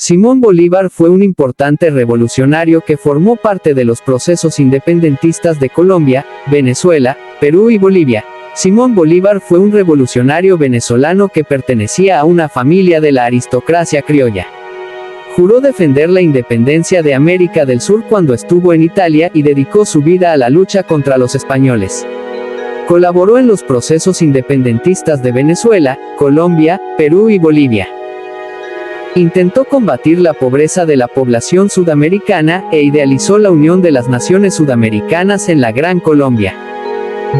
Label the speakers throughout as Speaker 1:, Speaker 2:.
Speaker 1: Simón Bolívar fue un importante revolucionario que formó parte de los procesos independentistas de Colombia, Venezuela, Perú y Bolivia. Simón Bolívar fue un revolucionario venezolano que pertenecía a una familia de la aristocracia criolla. Juró defender la independencia de América del Sur cuando estuvo en Italia y dedicó su vida a la lucha contra los españoles. Colaboró en los procesos independentistas de Venezuela, Colombia, Perú y Bolivia. Intentó combatir la pobreza de la población sudamericana e idealizó la unión de las naciones sudamericanas en la Gran Colombia.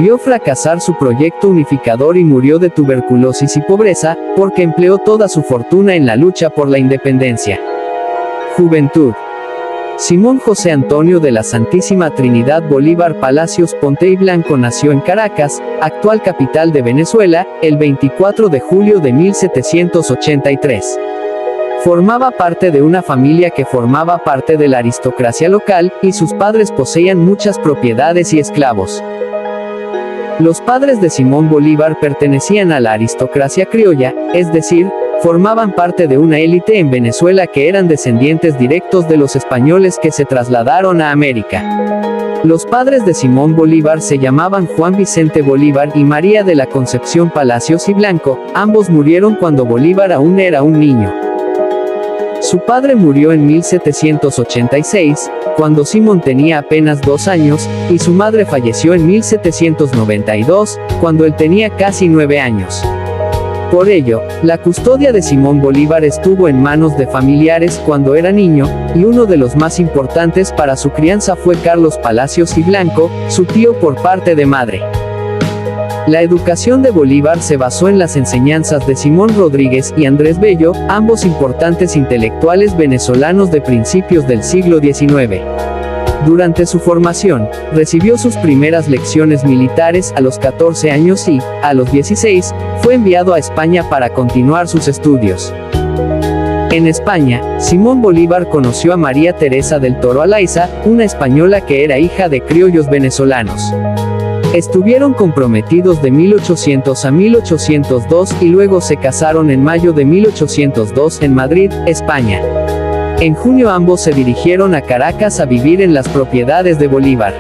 Speaker 1: Vio fracasar su proyecto unificador y murió de tuberculosis y pobreza, porque empleó toda su fortuna en la lucha por la independencia. Juventud. Simón José Antonio de la Santísima Trinidad Bolívar Palacios Ponte y Blanco nació en Caracas, actual capital de Venezuela, el 24 de julio de 1783. Formaba parte de una familia que formaba parte de la aristocracia local, y sus padres poseían muchas propiedades y esclavos. Los padres de Simón Bolívar pertenecían a la aristocracia criolla, es decir, formaban parte de una élite en Venezuela que eran descendientes directos de los españoles que se trasladaron a América. Los padres de Simón Bolívar se llamaban Juan Vicente Bolívar y María de la Concepción Palacios y Blanco, ambos murieron cuando Bolívar aún era un niño. Su padre murió en 1786, cuando Simón tenía apenas 2 años, y su madre falleció en 1792, cuando él tenía casi 9 años. Por ello, la custodia de Simón Bolívar estuvo en manos de familiares cuando era niño, y uno de los más importantes para su crianza fue Carlos Palacios y Blanco, su tío por parte de madre. La educación de Bolívar se basó en las enseñanzas de Simón Rodríguez y Andrés Bello, ambos importantes intelectuales venezolanos de principios del siglo XIX. Durante su formación, recibió sus primeras lecciones militares a los 14 años y, a los 16, fue enviado a España para continuar sus estudios. En España, Simón Bolívar conoció a María Teresa del Toro Alaiza, una española que era hija de criollos venezolanos. Estuvieron comprometidos de 1800 a 1802 y luego se casaron en mayo de 1802 en Madrid, España. En junio ambos se dirigieron a Caracas a vivir en las propiedades de Bolívar.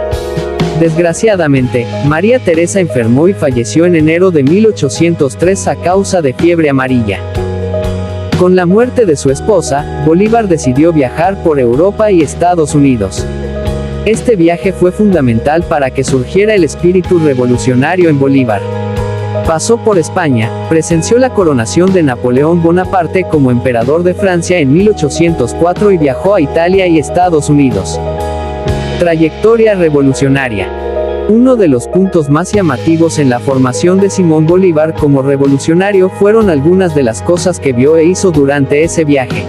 Speaker 1: Desgraciadamente, María Teresa enfermó y falleció en enero de 1803 a causa de fiebre amarilla. Con la muerte de su esposa, Bolívar decidió viajar por Europa y Estados Unidos. Este viaje fue fundamental para que surgiera el espíritu revolucionario en Bolívar. Pasó por España, presenció la coronación de Napoleón Bonaparte como emperador de Francia en 1804 y viajó a Italia y Estados Unidos. Trayectoria revolucionaria. Uno de los puntos más llamativos en la formación de Simón Bolívar como revolucionario fueron algunas de las cosas que vio e hizo durante ese viaje.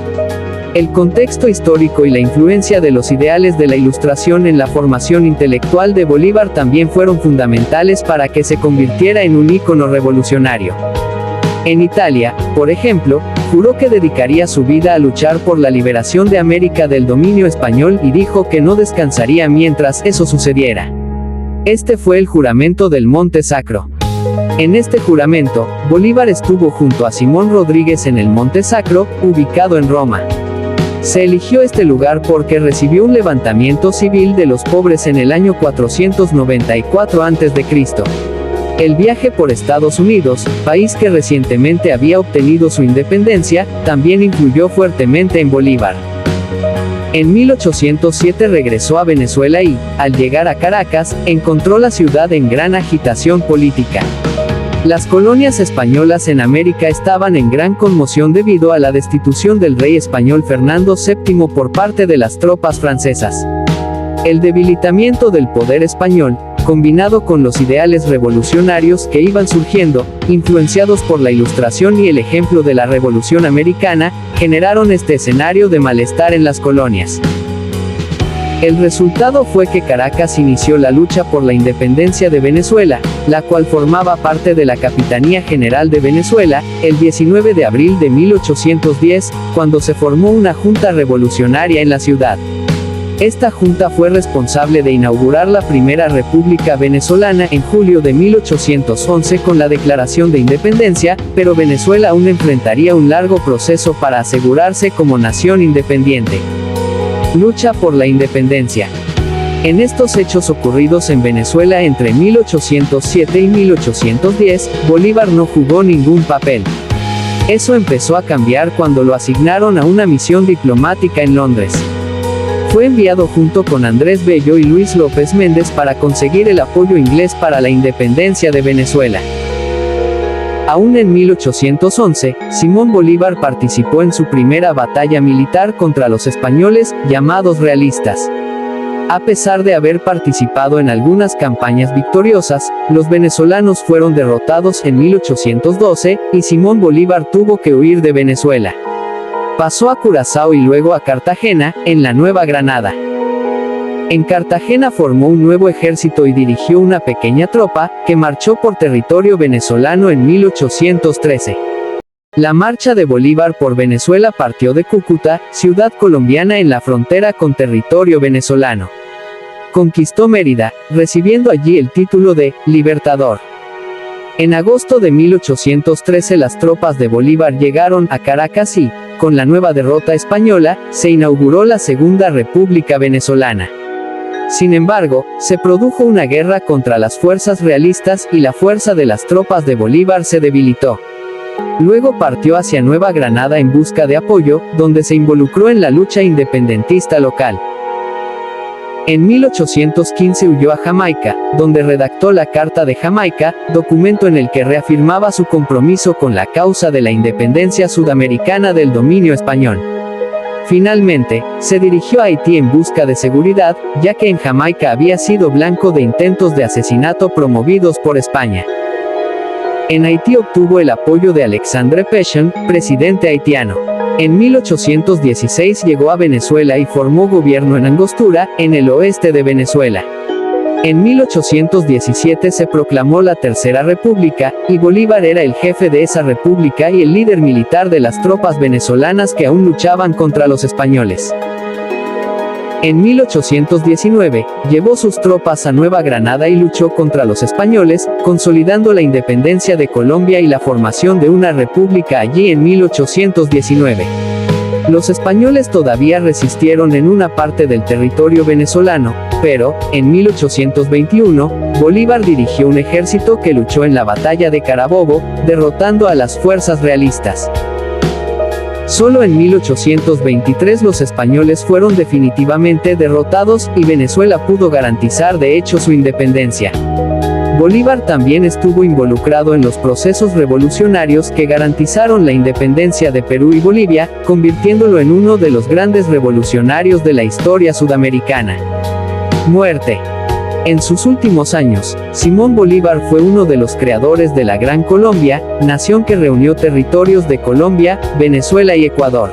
Speaker 1: El contexto histórico y la influencia de los ideales de la Ilustración en la formación intelectual de Bolívar también fueron fundamentales para que se convirtiera en un ícono revolucionario. En Italia, por ejemplo, juró que dedicaría su vida a luchar por la liberación de América del dominio español y dijo que no descansaría mientras eso sucediera. Este fue el juramento del Monte Sacro. En este juramento, Bolívar estuvo junto a Simón Rodríguez en el Monte Sacro, ubicado en Roma. Se eligió este lugar porque recibió un levantamiento civil de los pobres en el año 494 a.C. El viaje por Estados Unidos, país que recientemente había obtenido su independencia, también influyó fuertemente en Bolívar. En 1807 regresó a Venezuela y, al llegar a Caracas, encontró la ciudad en gran agitación política. Las colonias españolas en América estaban en gran conmoción debido a la destitución del rey español Fernando VII por parte de las tropas francesas. El debilitamiento del poder español, combinado con los ideales revolucionarios que iban surgiendo, influenciados por la Ilustración y el ejemplo de la Revolución Americana, generaron este escenario de malestar en las colonias. El resultado fue que Caracas inició la lucha por la independencia de Venezuela, la cual formaba parte de la Capitanía General de Venezuela, el 19 de abril de 1810, cuando se formó una junta revolucionaria en la ciudad. Esta junta fue responsable de inaugurar la primera República Venezolana en julio de 1811 con la Declaración de Independencia, pero Venezuela aún enfrentaría un largo proceso para asegurarse como nación independiente. Lucha por la independencia. En estos hechos ocurridos en Venezuela entre 1807 y 1810, Bolívar no jugó ningún papel. Eso empezó a cambiar cuando lo asignaron a una misión diplomática en Londres. Fue enviado junto con Andrés Bello y Luis López Méndez para conseguir el apoyo inglés para la independencia de Venezuela. Aún en 1811, Simón Bolívar participó en su primera batalla militar contra los españoles, llamados realistas. A pesar de haber participado en algunas campañas victoriosas, los venezolanos fueron derrotados en 1812, y Simón Bolívar tuvo que huir de Venezuela. Pasó a Curazao y luego a Cartagena, en la Nueva Granada. En Cartagena formó un nuevo ejército y dirigió una pequeña tropa, que marchó por territorio venezolano en 1813. La marcha de Bolívar por Venezuela partió de Cúcuta, ciudad colombiana en la frontera con territorio venezolano. Conquistó Mérida, recibiendo allí el título de Libertador. En agosto de 1813 las tropas de Bolívar llegaron a Caracas y, con la nueva derrota española, se inauguró la Segunda República Venezolana. Sin embargo, se produjo una guerra contra las fuerzas realistas y la fuerza de las tropas de Bolívar se debilitó. Luego partió hacia Nueva Granada en busca de apoyo, donde se involucró en la lucha independentista local. En 1815 huyó a Jamaica, donde redactó la Carta de Jamaica, documento en el que reafirmaba su compromiso con la causa de la independencia sudamericana del dominio español. Finalmente, se dirigió a Haití en busca de seguridad, ya que en Jamaica había sido blanco de intentos de asesinato promovidos por España. En Haití obtuvo el apoyo de Alexandre Pétion, presidente haitiano. En 1816 llegó a Venezuela y formó gobierno en Angostura, en el oeste de Venezuela. En 1817 se proclamó la Tercera República, y Bolívar era el jefe de esa república y el líder militar de las tropas venezolanas que aún luchaban contra los españoles. En 1819, llevó sus tropas a Nueva Granada y luchó contra los españoles, consolidando la independencia de Colombia y la formación de una república allí en 1819. Los españoles todavía resistieron en una parte del territorio venezolano, pero, en 1821, Bolívar dirigió un ejército que luchó en la batalla de Carabobo, derrotando a las fuerzas realistas. Solo en 1823 los españoles fueron definitivamente derrotados, y Venezuela pudo garantizar de hecho su independencia. Bolívar también estuvo involucrado en los procesos revolucionarios que garantizaron la independencia de Perú y Bolivia, convirtiéndolo en uno de los grandes revolucionarios de la historia sudamericana. Muerte. En sus últimos años, Simón Bolívar fue uno de los creadores de la Gran Colombia, nación que reunió territorios de Colombia, Venezuela y Ecuador.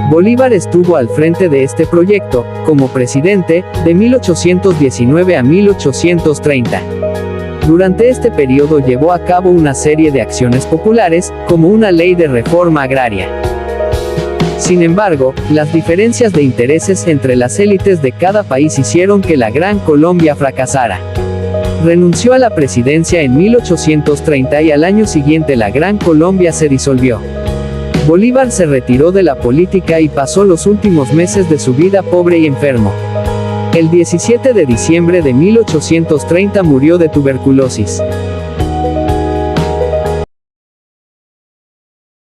Speaker 1: Bolívar estuvo al frente de este proyecto, como presidente, de 1819 a 1830. Durante este periodo llevó a cabo una serie de acciones populares, como una ley de reforma agraria. Sin embargo, las diferencias de intereses entre las élites de cada país hicieron que la Gran Colombia fracasara. Renunció a la presidencia en 1830 y al año siguiente la Gran Colombia se disolvió. Bolívar se retiró de la política y pasó los últimos meses de su vida pobre y enfermo. El 17 de diciembre de 1830 murió de tuberculosis.